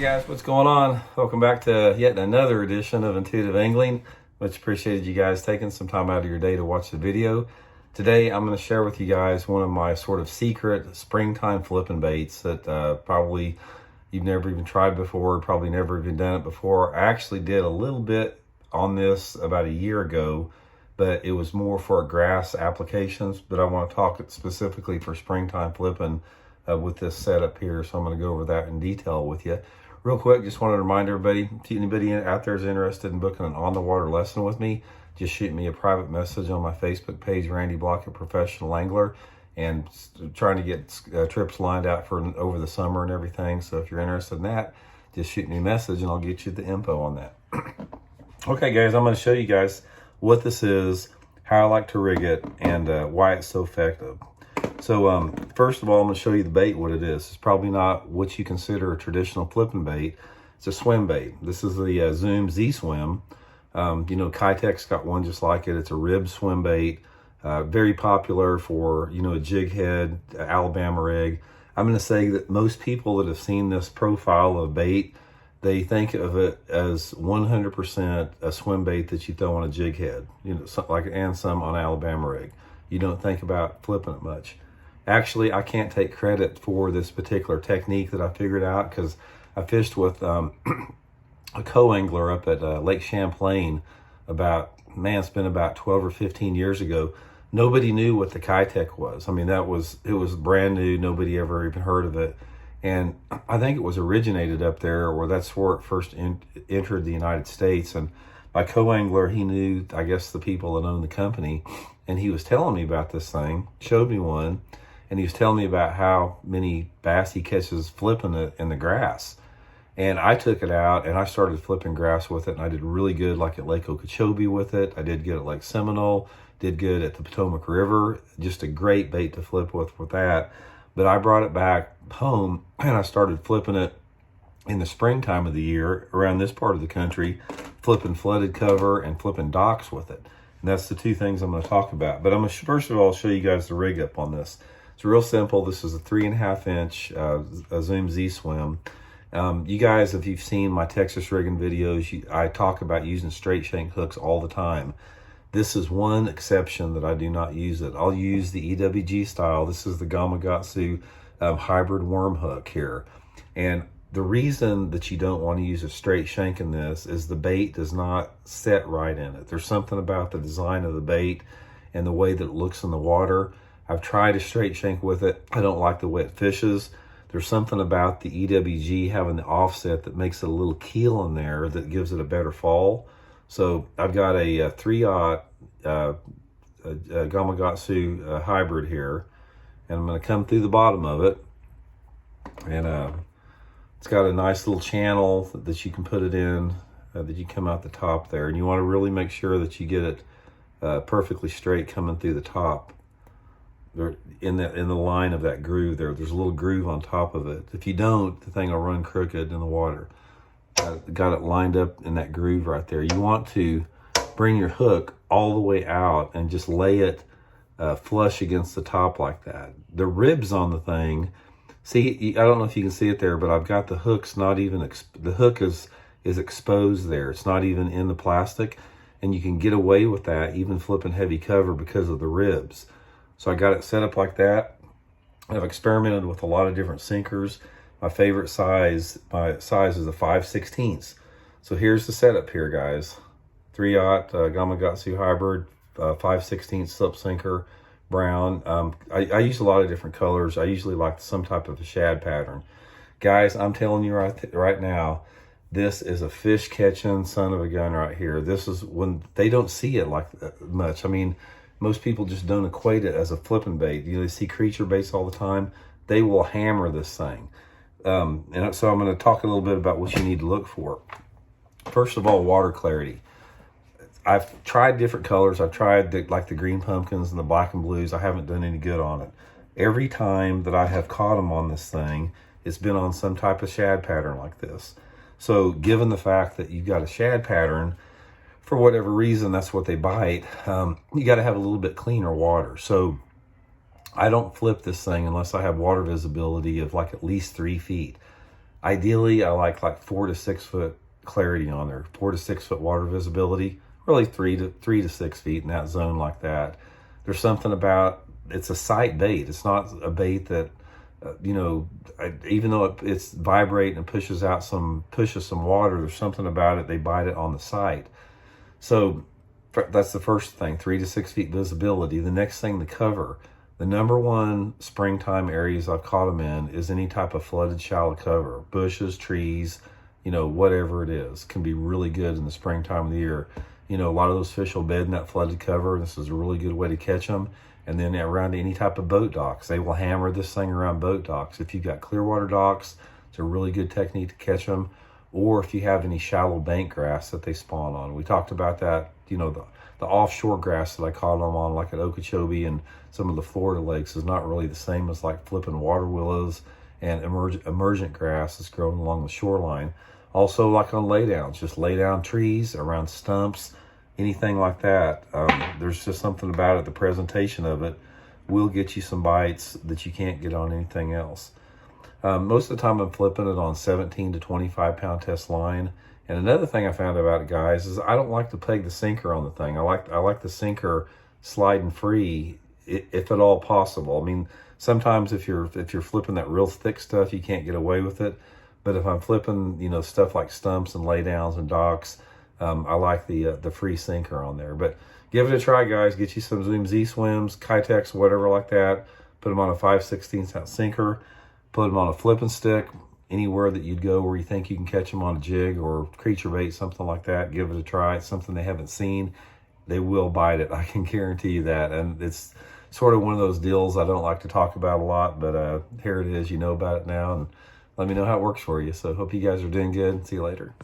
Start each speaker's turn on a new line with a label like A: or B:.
A: Hey guys, what's going on? Welcome back to yet another edition of Intuitive Angling. Much appreciated you guys taking some time out of your day to watch the video. Today I'm going to share with you guys one of my sort of secret springtime flipping baits that probably you've never even tried before, probably never even done it before. I actually did a little bit on this about a year ago, but it was more for grass applications. But I want to talk specifically for springtime flipping with this setup here, so I'm going to go over that in detail with you. Real quick, just wanted to remind everybody, if anybody out there is interested in booking an on-the-water lesson with me, just shoot me a private message on my Facebook page, Randy Blockett Professional Angler, and trying to get trips lined out for over the summer and everything. So if you're interested in that, just shoot me a message and I'll get you the info on that. Okay guys, I'm going to show you guys what this is, how I like to rig it, and why it's so effective. So first of all, I'm going to show you the bait, what it is. It's probably not what you consider a traditional flipping bait. It's a swim bait. This is the Zoom Z-Swim. You know, Kitech's got one just like it. It's a rib swim bait. Very popular for, you know, a jig head, Alabama rig. I'm going to say that most people that have seen this profile of bait, they think of it as 100% a swim bait that you throw on a jig head, you know, and some on Alabama rig. You don't think about flipping it much. Actually, I can't take credit for this particular technique that I figured out because I fished with a co-angler up at Lake Champlain it's been about 12 or 15 years ago. Nobody knew what the Kitech was. I mean, it was brand new. Nobody ever even heard of it. And I think it was originated up there, or that's where it first entered the United States. And my co-angler, he knew, I guess, the people that owned the company. And he was telling me about this thing, showed me one, and he was telling me about how many bass he catches flipping it in the grass. And I took it out and I started flipping grass with it, and I did really good, like at Lake Okeechobee with it. I did good at Lake Seminole, did good at the Potomac River. Just a great bait to flip with that. But I brought it back home and I started flipping it in the springtime of the year around this part of the country, flipping flooded cover and flipping docks with it. And that's the two things I'm going to talk about. But I'm going to first of all show you guys the rig up on this. It's real simple. This is a 3.5 inch a Zoom Z-Swim. You guys, if you've seen my Texas rigging videos, I talk about using straight shank hooks all the time. This is one exception that I do not use it. I'll use the EWG style. This is the Gamakatsu hybrid worm hook here. And the reason that you don't want to use a straight shank in this is the bait does not set right in it. There's something about the design of the bait and the way that it looks in the water. I've tried a straight shank with it. I don't like the way it fishes. There's something about the EWG having the offset that makes it a little keel in there that gives it a better fall. So I've got a 3/0 Gamakatsu hybrid here, and I'm going to come through the bottom of it, and it's got a nice little channel that you can put it in, that you come out the top there. And you want to really make sure that you get it perfectly straight coming through the top. In the line of that groove there's a little groove on top of it. If you don't, the thing will run crooked in the water. Got it lined up in that groove right there. You want to bring your hook all the way out and just lay it flush against the top like that. The ribs on the thing, see, I don't know if you can see it there, but I've got the hooks not even, the hook is exposed there. It's not even in the plastic, and you can get away with that even flipping heavy cover because of the ribs. So I got it set up like that. I've experimented with a lot of different sinkers. My favorite size, is a 5/16. So here's the setup here, guys. 3/0 Gamakatsu hybrid, 5/16 slip sinker, brown. I use a lot of different colors. I usually like some type of a shad pattern. Guys, I'm telling you right now, this is a fish catching son of a gun right here. This is when they don't see it like much. I mean, most people just don't equate it as a flipping bait. You know, they see creature baits all the time. They will hammer this thing. And so I'm going to talk a little bit about what you need to look for. First of all, water clarity. I've tried different colors. I've tried like the green pumpkins and the black and blues. I haven't done any good on it. Every time that I have caught them on this thing, it's been on some type of shad pattern like this. So given the fact that you've got a shad pattern, for whatever reason, that's what they bite, you got to have a little bit cleaner water. So I don't flip this thing unless I have water visibility of like at least 3 feet. Ideally, I like 4 to 6 foot clarity on there, 4 to 6 foot water visibility, really 3 to 6 feet in that zone like that. There's something about, it's a sight bait. It's not a bait that, even though it's vibrate and pushes some water, there's something about it. They bite it on the sight. So that's the first thing, 3 to 6 feet visibility. The next thing, the cover. The number one springtime areas I've caught them in is any type of flooded shallow cover, bushes, trees, whatever it is, can be really good in the springtime of the year. A lot of those fish will bed in that flooded cover. This is a really good way to catch them. And then around any type of boat docks, they will hammer this thing around boat docks. If you've got clear water docks, it's a really good technique to catch them. Or if you have any shallow bank grass that they spawn on. We talked about that, the offshore grass that I caught them on, like at Okeechobee and some of the Florida lakes, is not really the same as like flipping water willows and emergent grass that's growing along the shoreline. Also, like on laydowns, just lay down trees around stumps, anything like that. There's just something about it. The presentation of it will get you some bites that you can't get on anything else. Most of the time I'm flipping it on 17 to 25 pound test line. And another thing I found about it, guys, is I don't like to peg the sinker on the thing. I like the sinker sliding free, if at all possible. I mean, sometimes if you're flipping that real thick stuff, you can't get away with it. But if I'm flipping, stuff like stumps and laydowns and docks, I like the free sinker on there. But give it a try, guys. Get you some Zoom Z Swims, Kitex, whatever like that. Put them on a 5/16 ounce sinker. Put them on a flipping stick. Anywhere that you'd go where you think you can catch them on a jig or creature bait, something like that, give it a try. It's something they haven't seen. They will bite it. I can guarantee you that. And it's sort of one of those deals I don't like to talk about a lot, but here it is. You know about it now, and let me know how it works for you. So hope you guys are doing good. See you later.